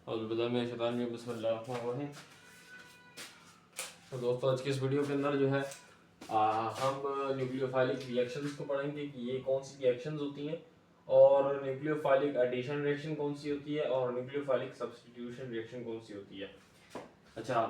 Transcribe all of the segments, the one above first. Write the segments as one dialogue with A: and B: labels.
A: बिस्मिल्लाहिर्रहमानिर्रहीम। तो दोस्तों आज की इस वीडियो के अंदर जो है हम न्यूक्लियोफाइलिक रिएक्शंस को पढ़ेंगे कि ये कौन सी रिएक्शंस होती हैं और न्यूक्लियोफाइलिक एडिशन रिएक्शन कौन सी होती है और न्यूक्लियोफाइलिक सब्स्टिट्यूशन रिएक्शन कौन सी होती है। अच्छा,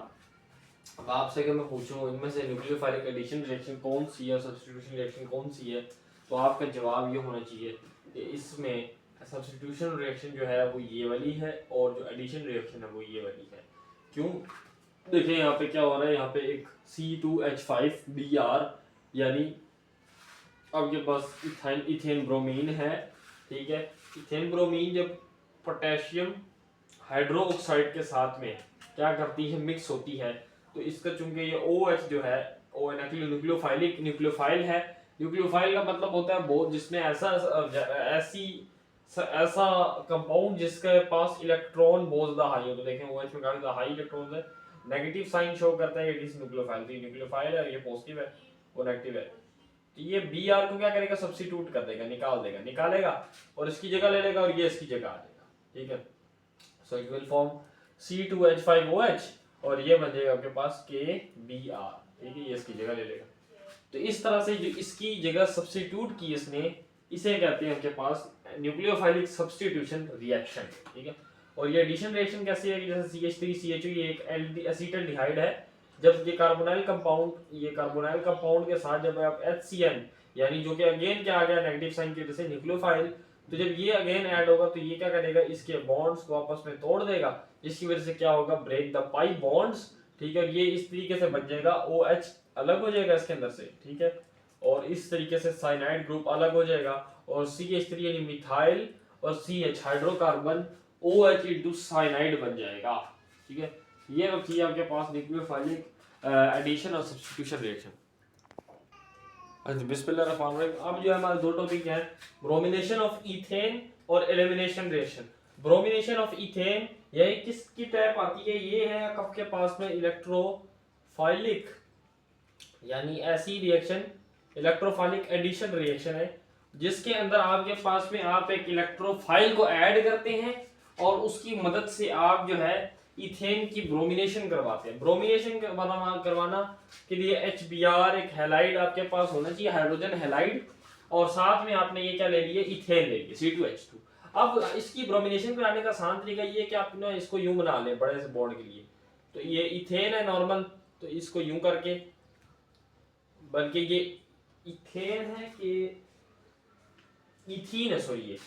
A: अब आपसे अगर मैं पूछूं इनमें से न्यूक्लियोफाइलिक एडिशन रिएक्शन कौन सी है और सब्स्टिट्यूशन रिएक्शन कौन सी है, तो आपका जवाब ये होना चाहिए कि इसमें सब्स्टिट्यूशन रिएक्शन जो है वो ये वाली है और जो एडिशन रिएक्शन है वो ये वाली है। क्यों? देखिए यहाँ पे क्या हो रहा है, यहाँ पे एक C2H5Br यानी आपके पास इथेन ब्रोमीन है, ठीक है। इथेन ब्रोमीन जब पोटेशियम हाइड्रो ऑक्साइड के साथ में क्या करती है, मिक्स होती है, तो इसका चूंकि ये OH जो है वो न्यूक्लियोफाइल है। न्यूक्लियोफाइल का मतलब होता है वो जिसमें ऐसा कंपाउंड जिसके पास इलेक्ट्रॉन बहुत ज्यादा हाई हो। तो देखें OH में काफी ज्यादा हाई इलेक्ट्रॉन है, नेगेटिव साइन शो करता है, इट इज न्यूक्लियोफाइल। तो ये न्यूक्लियोफाइल है, ये पॉजिटिव है, वो नेगेटिव है। तो ये Br को क्या करेगा, सब्स्टिट्यूट कर देगा, निकालेगा और इसकी जगह ले लेगा और ये इसकी जगह आ जाएगा, ठीक है। So it will form C2H5OH और ये बन जाएगा आपके पास KBr, ठीक है, ये इसकी जगह ले लेगा। तो इस तरह से जो इसकी जगह सब्स्टिट्यूट की इसने, इसे कहते हैं आपके पास न्यूक्लियोफाइलिक सब्स्टिट्यूशन रिएक्शन, ठीक है। और ये एडिशन रिएक्शन कैसी है कि जैसे CH3CHO ये एक एसिटल्डिहाइड है, जब ये कार्बोनाइल कंपाउंड के साथ जब आप HCN यानी जो कि अगेन क्या आ गया नेगेटिव साइन की वजह से न्यूक्लियोफाइल, तो जब ये अगेन ऐड होगा तो ये क्या करेगा, इसके बॉन्ड्स को आपस में तोड़ देगा, जिसकी वजह से क्या होगा, ब्रेक द पाई बॉन्ड्स, ठीक है। ये इस तरीके से बन जाएगा, OH अलग हो जाएगा इसके अंदर से, ठीक है, और इस तरीके से साइनाइड ग्रुप अलग हो जाएगा और CH3 यानी मिथाइल और CH hydrocarbon OH into cyanide बन जाएगा, ठीक है। ये होती है आपके पास न्यूक्लियोफाइलिक एडिशन और सब्स्टिट्यूशन रिएक्शन। बिस्मिल्लाहिर्रहमानिर्रहीम। अब जो है हमारे दो टॉपिक हैं, ब्रोमिनेशन ऑफ इथेन और elimination reaction. Bromination of ethane ये किसकी टाइप आती है, ये है आपके पास में इलेक्ट्रोफाइलिक यानी ऐसी रिएक्शन, इलेक्ट्रोफाइलिक एडिशन रिएक्शन है जिसके अंदर आपके पास में आप एक इलेक्ट्रोफाइल को ऐड करते हैं और उसकी मदद से आप जो है इथेन की ब्रोमिनेशन करवाते हैं। ब्रोमिनेशन करवाना के लिए HBr एक हैलाइड आपके पास होना चाहिए, हाइड्रोजन हैलाइड, और साथ में आपने ये क्या ले लिए, इथेन ले लिए C2H2। अब इसकी ब्रोमिनेशन कराने का आसान तरीका ये है कि आप ना इसको यूं बना लें बड़े से बॉन्ड के लिए। तो ये इथेन है नॉर्मल, तो इसको यूं करके, बल्कि ये इथेन है कि इथीन है, सॉरी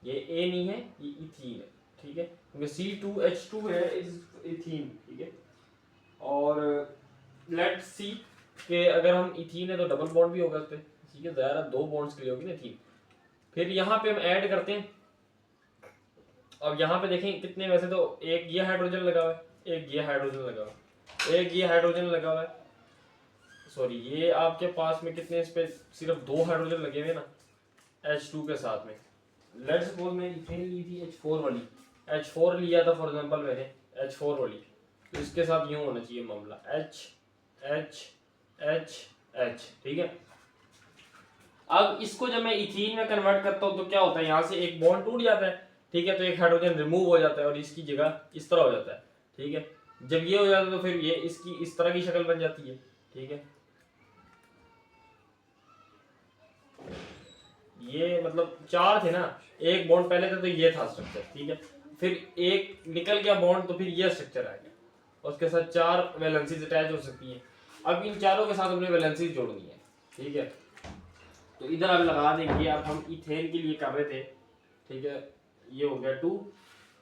A: ये ए नहीं है, ये इथीन है, ठीक है, क्योंकि C2H2 है इज इथीन, ठीक है। और लेट्स सी कि अगर हम इथीन है तो डबल बॉन्ड भी होगा इस पे, ठीक है, ज़्यादा दो बॉन्ड्स के लिए होगी ना इथीन। फिर यहाँ पे हम ऐड करते हैं। अब यहाँ पे देखें कितने, वैसे तो एक ये हाइड्रोजन लगा हुआ है, एक ये हाइड्रोजन लगा हुआ है, एक ये हाइड्रोजन लगा हुआ है, सॉरी ये आपके पास में कितने, इस पे सिर्फ दो हाइड्रोजन लगे हुए ना H2 के साथ में। लेट्स सपोज मैं इथेन ली थी H4 वाली, H4 लिया था फॉर एग्जांपल मैंने H4 वाली, तो इसके साथ यूं होना चाहिए मामला H H H H, ठीक है। अब इसको जब मैं इथीन में कन्वर्ट करता हूँ तो क्या होता है, यहाँ से एक बॉन्ड टूट जाता है, ठीक है, तो एक हाइड्रोजन रिमूव हो जाता है और इसकी जगह इस तरह हो जाता है, ठीक है। जब ये हो जाता है तो फिर ये इसकी इस तरह की शक्ल बन जाती है, ठीक है। ये मतलब चार थे ना, एक बॉन्ड पहले था तो ये था स्ट्रक्चर, ठीक है, फिर एक निकल गया बॉन्ड तो फिर ये स्ट्रक्चर आ गया और उसके साथ चार वैलेंसीज अटैच हो सकती हैं। अब इन चारों के साथ अपने वैलेंसीज जोड़नी है, ठीक है। तो इधर आप लगा देंगे, अब हम इथेन के लिए कर रहे थे, ठीक है, ये हो गया 2,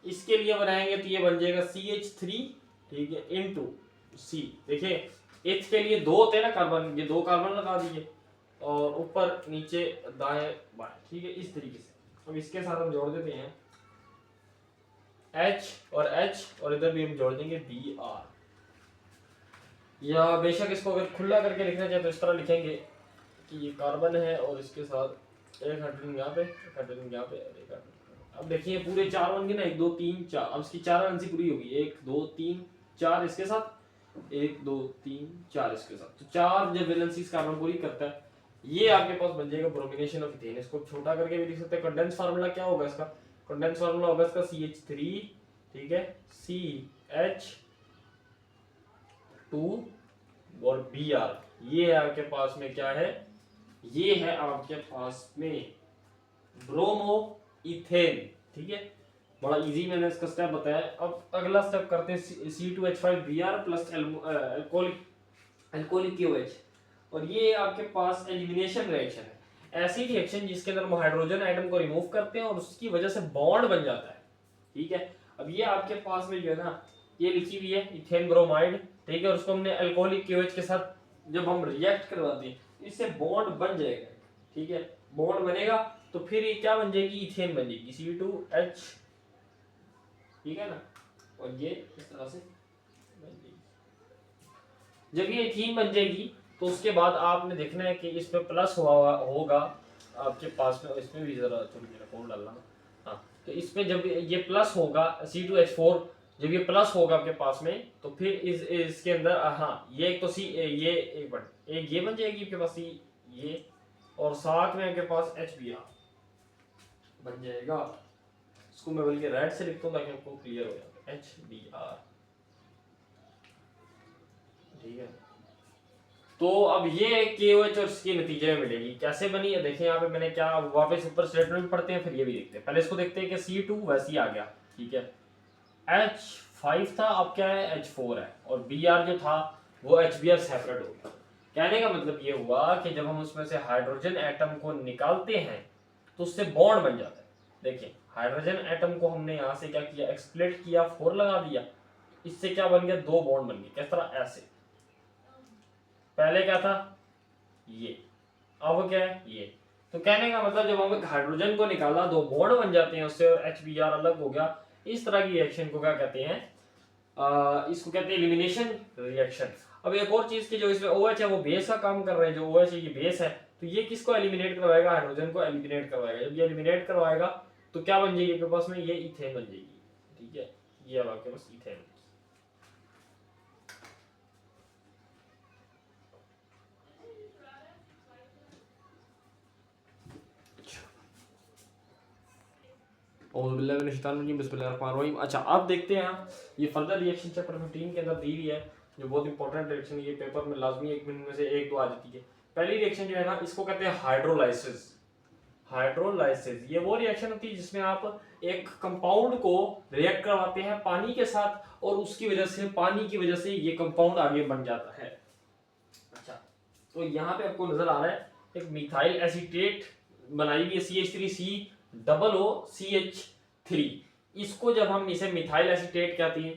A: इसके लिए बनाएंगे तो ये बन जाएगा CH3, ठीक है, इनटू C। देखिए इथ के लिए दो होते हैं ना कार्बन, ये दो कार्बन लगा दिए और ऊपर नीचे दाएं बाएं, ठीक है, इस तरीके से। अब इसके साथ हम जोड़ देते हैं H और H और इधर भी हम जोड़ देंगे Br, या बेशक इसको अगर खुला करके लिखना चाहे तो इस तरह लिखेंगे कि ये कार्बन है और इसके साथ एक हाइड्रोजन यहाँ पे, एक हाइड्रोजन यहाँ पे, एक हाइड्रोजन। अब देखिए पूरे चार बन गए ना, 1 2 3 4, अब इसकी चार वैलेंसी पूरी होगी, 1 2 3 4 इसके साथ, 1 2 3 4 इसके साथ, तो चार जब वैलेंसी कार्बन पूरी करता है ये आपके पास बन जाएगा ब्रोमिनेशन ऑफ इथेन। इसको छोटा करके भी लिख सकते हैं। कंडेंस फार्मूला क्या होगा इसका, कंडेंस फार्मूला होगा इसका CH3 ठीक है, CH2 और Br, ये है आपके पास में क्या है, ये है आपके पास में ब्रोमो इथेन। ठीक है, बड़ा इजी मैंने इसका स्टेप बताया। अब अगला स्टेप करते हैं C2H5Br प्लस अल्कोहलिक KOH, और ये आपके पास एलिमिनेशन रिएक्शन है, ऐसी रिएक्शन जिसके अंदर हम हाइड्रोजन एटम को रिमूव करते हैं और उसकी वजह से बॉन्ड बन जाता है। ठीक है, अब ये आपके पास में जो है ना, ये लिखी हुई है इथेन ब्रोमाइड, ठीक है, और उसको हमने अल्कोहलिक KOH के साथ जब हम रिएक्ट करवाते हैं इससे बॉन्ड बन जाएगा। ठीक है, बॉन्ड बनेगा तो फिर ये क्या बन जाएगी, इथेन बन जाएगी C2H, ठीक है ना, और ये इस तरह से बन जाएगी। जब ये इथीन बन जाएगी तो उसके बाद आपने देखना है कि इसमें प्लस हुआ होगा आपके पास में, इसमें भी जरा थोड़ी कोड डालना। हाँ, तो इसमें जब ये प्लस होगा C2H4, जब ये प्लस होगा आपके पास में तो फिर इसके अंदर हाँ, ये एक तो सी ये एक ये बन जाएगी आपके पास ये, और साथ में आपके पास HBr बन जाएगा। इसको मैं बल्कि रेड से लिखता हूँ ताकि आपको क्लियर हो जाए, HBr। ठीक है, तो अब ये KOH और इसके नतीजे में मिलेगी, कैसे बनी है देखें यहाँ पे मैंने क्या, वापस ऊपर स्टेटमेंट पढ़ते हैं फिर ये भी देखते हैं। पहले इसको देखते हैं कि C2 वैसे ही आ गया, ठीक है, H5 था, अब क्या है H4 है, और Br जो था वो HBr सेपरेट हो गया। कहने का मतलब ये हुआ कि जब हम उसमें से हाइड्रोजन एटम को निकालते हैं तो उससे बॉन्ड बन जाता है। देखिए हाइड्रोजन एटम को हमने यहाँ से क्या किया, एक्सप्लिट किया, 4 लगा दिया, इससे क्या बन गया, 2 बॉन्ड बन गए। किस तरह, ऐसे, पहले क्या था ये, अब क्या है ये। तो कहने का मतलब जब हम हाइड्रोजन को निकाला 2 बॉन्ड बन जाते हैं उससे और HBr अलग हो गया। इस तरह की रिएक्शन को क्या कहते हैं, इसको कहते हैं एलिमिनेशन रिएक्शन। अब एक और चीज की, जो इसमें OH है वो बेस का काम कर रहे हैं, जो OH है ये बेस है, तो ये किसको एलिमिनेट करवाएगा, हाइड्रोजन को एलिमिनेट करवाएगा। जब ये एलिमिनेट करवाएगा तो क्या बन जाएगी आपके पास में, ये इथेन बन जाएगी। ठीक है, ये अब आपके पास इथेन। अच्छा अब देखते हैं ये फर्दर रिएक्शन चैप्टर 15 के अंदर दी हुई है, जो बहुत इंपॉर्टेंट रिएक्शन, ये पेपर में लाजमी 1 मिनट में से 1-2 आ जाती है। पहली रिएक्शन जो है ना, इसको कहते हैं हाइड्रोलाइसिस। हाइड्रोलाइसिस ये वो रिएक्शन होती है जिसमें आप एक कंपाउंड को रिएक्ट करवाते हैं पानी के साथ और उसकी वजह से, पानी की वजह से ये कंपाउंड आगे बन जाता है। अच्छा, तो यहाँ पे आपको नजर आ रहा है एक मिथाइल एसीटेट बनाई हुई है, CH3OOCH3। इसको जब हम इसे मिथाइल एसीटेट कहते हैं,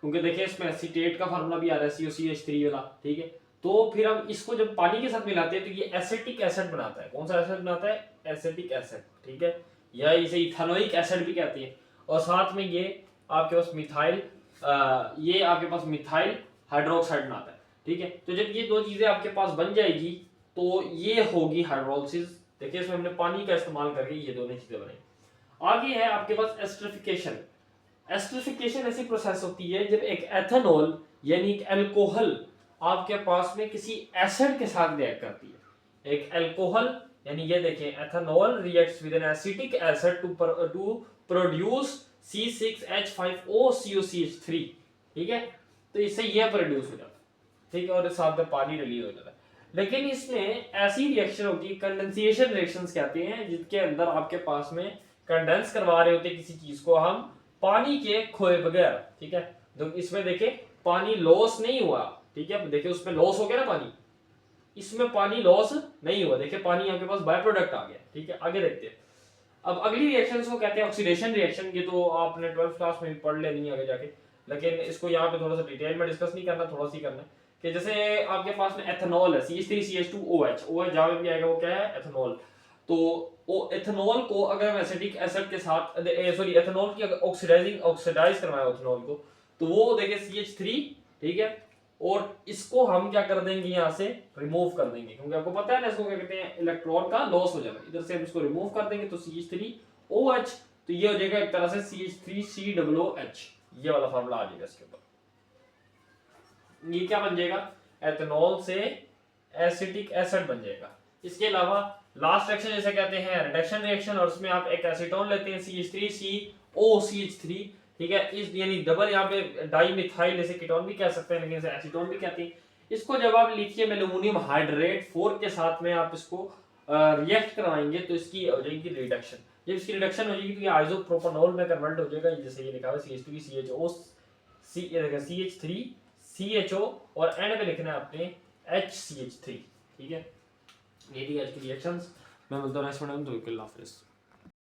A: क्योंकि देखिए इसमें एसीटेट का फार्मूला भी आ रहा है COCH3 वाला, ठीक है, तो फिर हम इसको जब पानी के साथ मिलाते हैं तो ये एसिटिक एसिड बनाता है। कौन सा एसिड बनाता है, एसिटिक एसिड, ठीक है, या इसे इथेनोइक एसिड भी कहते हैं। और साथ में ये आपके पास मिथाइल, ये आपके पास मिथाइल हाइड्रोक्साइड बनाता है। ठीक है, तो जब ये 2 चीजें आपके पास बन जाएगी तो ये होगी हाइड्रोलिसिस। देखिए इसमें हमने पानी का इस्तेमाल करके ये दोनों चीजें बनाई। आगे है आपके पास एस्टरिफिकेशन। एस्टरिफिकेशन ऐसी प्रोसेस होती है जब एक एथेनॉल यानी एक अल्कोहल आपके पास में किसी एसिड के साथ रिएक्ट करती है। एक अल्कोहल यानी ये देखिए ethanol reacts with an acetic acid to produce C6H5OCOCH3, ठीक है, तो इससे ये प्रोड्यूस हो जाता है, ठीक है, और साथ में पानी रिलीज हो जाता है। लेकिन इसमें ऐसी रिएक्शन होती है, कंडेंसेशन रिएक्शंस कहते हैं, जिसके अंदर आपके पास में कंडेंस करवा रहे होते हैं किसी चीज को हम पानी के खोए बगैर। ठीक है, तो इसमें देखे पानी लॉस नहीं हुआ, ठीक है, देखिए उसमें लॉस हो गया ना पानी, इसमें पानी लॉस नहीं हुआ, देखिए पानी आपके पास बाय प्रोडक्ट आ गया। ठीक है, आगे देखते हैं। अब अगली रिएक्शन को कहते हैं ऑक्सीडेशन रिएक्शन। ये तो आपने 12th क्लास में भी पढ़ लेनी है आगे जाके, लेकिन इसको यहाँ पे थोड़ा सा डिटेल में डिस्कस नहीं करना, थोड़ा सी करना है कि जैसे आपके पास में एथेनॉल है CH3CH2OH, OH जहाँ पे भी आएगा वो क्या है, एथेनॉल। तो वो एथेनॉल को अगर हम एसिटिक एसिड के साथ, सॉरी एथेनॉल की ऑक्सीडाइज करवाए एथेनॉल को, तो वो देखिए CH3, ठीक है, और इसको हम क्या कर देंगे, यहाँ से रिमूव कर देंगे, क्योंकि आपको पता है ना इसको क्या कहते हैं, इलेक्ट्रॉन का लॉस हो जाएगा। इधर से हम इसको रिमूव कर देंगे तो CH3OH, तो ये हो जाएगा एक तरह से CH3COOH, ये वाला फार्मूला आ जाएगा इसके ऊपर। ये क्या बन जाएगा, एथेनॉल से एसिटिक एसिड बन जाएगा। इसके अलावा लास्ट रिएक्शन जैसे कहते हैं रिडक्शन रिएक्शन, और उसमें आप एक एसीटोन लेते हैं CH3COCH3, ठीक है। इस यानी डबल यहाँ पे डाई मिथाइल इसे कीटोन भी कह सकते हैं, लेकिन इसे एसीटोन भी कहते हैं। इसको जब आप लिथियम एल्यूमिनियम हाइड्रेट 4 के साथ में आप इसको रिएक्ट करवाएंगे तो इसकी हो जाएगी रिडक्शन। जब इसकी रिडक्शन हो जाएगी तो ये आइसोप्रोपेनॉल में कन्वर्ट हो जाएगा, जैसे ये लिखा हुआ है CH2CHO CH3 CHO और एंड पे लिखना है आपने HCH3। ठीक है, ये थी आज की रिएक्शंस। मैं बोलता हूँ नेक्स्ट वीडियो में, तो अल्लाह हाफिज़।